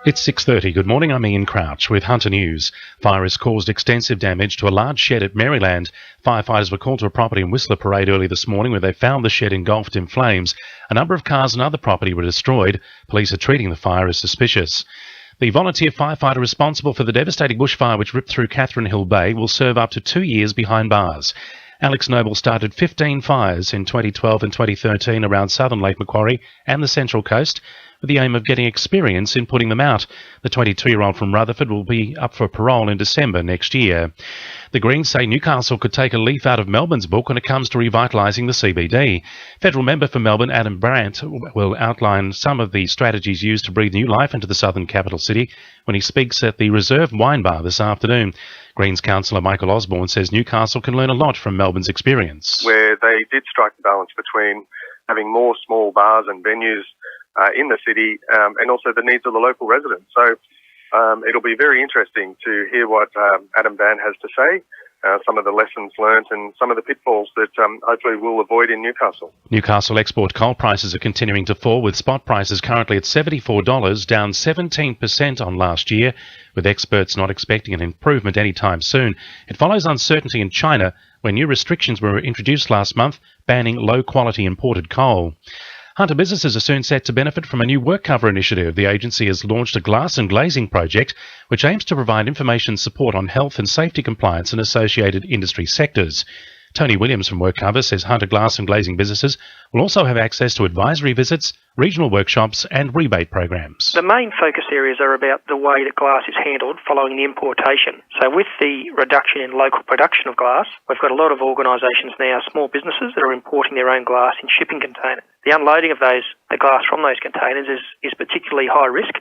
It's 6:30. Good morning, I'm Ian Crouch with Hunter News. Fire has caused extensive damage to a large shed at Maryland. Firefighters were called to a property in Whistler Parade early this morning where they found the shed engulfed in flames. A number of cars and other property were destroyed. Police are treating the fire as suspicious. The volunteer firefighter responsible for the devastating bushfire which ripped through Catherine Hill Bay will serve up to 2 years behind bars. Alex Noble started 15 fires in 2012 and 2013 around southern Lake Macquarie and the Central Coast, with the aim of getting experience in putting them out. The 22-year-old from Rutherford will be up for parole in December next year. The Greens say Newcastle could take a leaf out of Melbourne's book when it comes to revitalising the CBD. Federal member for Melbourne, Adam Brandt, will outline some of the strategies used to breathe new life into the southern capital city when he speaks at the Reserve Wine Bar this afternoon. Greens councillor Michael Osborne says Newcastle can learn a lot from Melbourne's experience. Where they did strike the balance between having more small bars and venues in the city and also the needs of the local residents. So it'll be very interesting to hear what Adam Brandt has to say, some of the lessons learnt and some of the pitfalls that hopefully we'll avoid in Newcastle. Newcastle export coal prices are continuing to fall, with spot prices currently at $74, down 17% on last year, with experts not expecting an improvement anytime soon. It follows uncertainty in China, where new restrictions were introduced last month, banning low-quality imported coal. Hunter businesses are soon set to benefit from a new work cover initiative. The agency has launched a glass and glazing project which aims to provide information support on health and safety compliance in associated industry sectors. Tony Williams from WorkCover says Hunter glass and glazing businesses will also have access to advisory visits, regional workshops and rebate programs. The main focus areas are about the way that glass is handled following the importation. So with the reduction in local production of glass, we've got a lot of organisations now, small businesses, that are importing their own glass in shipping containers. The unloading of the glass from those containers is particularly high risk,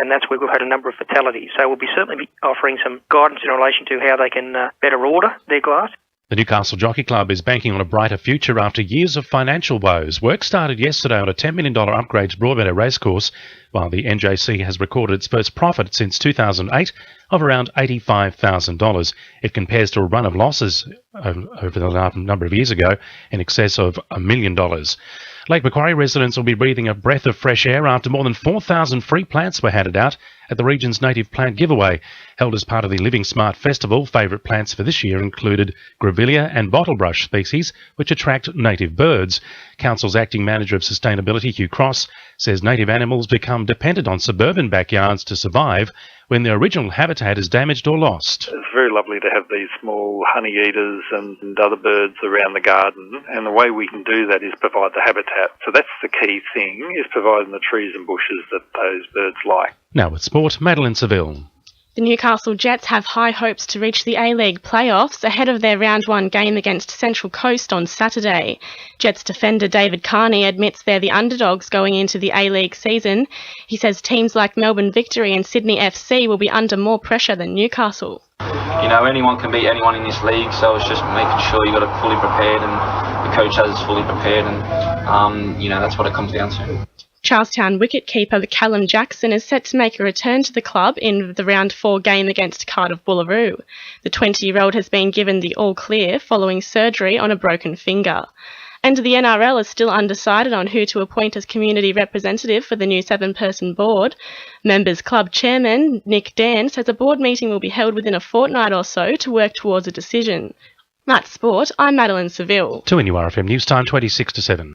and that's where we've had a number of fatalities. So we'll certainly be offering some guidance in relation to how they can better order their glass. The Newcastle Jockey Club is banking on a brighter future after years of financial woes. Work started yesterday on a $10 million upgrade to Broadmeadow Racecourse, while the NJC has recorded its first profit since 2008 of around $85,000. It compares to a run of losses over the number of years ago in excess of $1 million. Lake Macquarie residents will be breathing a breath of fresh air after more than 4,000 free plants were handed out at the region's native plant giveaway. Held as part of the Living Smart Festival, favourite plants for this year included grevillea and bottlebrush species, which attract native birds. Council's acting manager of sustainability, Hugh Cross, says native animals become dependent on suburban backyards to survive when their original habitat is damaged or lost. It's very lovely to have these small honey eaters and other birds around the garden, and the way we can do that is provide the habitat. So that's the key thing, is providing the trees and bushes that those birds like. Now with sport, Madeline Seville. The Newcastle Jets have high hopes to reach the A-League playoffs ahead of their round one game against Central Coast on Saturday. Jets defender David Carney admits they're the underdogs going into the A-League season. He says teams like Melbourne Victory and Sydney FC will be under more pressure than Newcastle. You know, anyone can beat anyone in this league, so it's just making sure you got it fully prepared and the coach has it fully prepared, and that's what it comes down to. Charlestown wicketkeeper Callum Jackson is set to make a return to the club in the round 4 game against Cardiff Boolaroo. The 20-year-old has been given the all-clear following surgery on a broken finger. And the NRL is still undecided on who to appoint as community representative for the new 7-person board. Members Club Chairman Nick Dan says a board meeting will be held within a fortnight or so to work towards a decision. That's sport. I'm Madeline Seville. To NURFM News Time 26 to 7.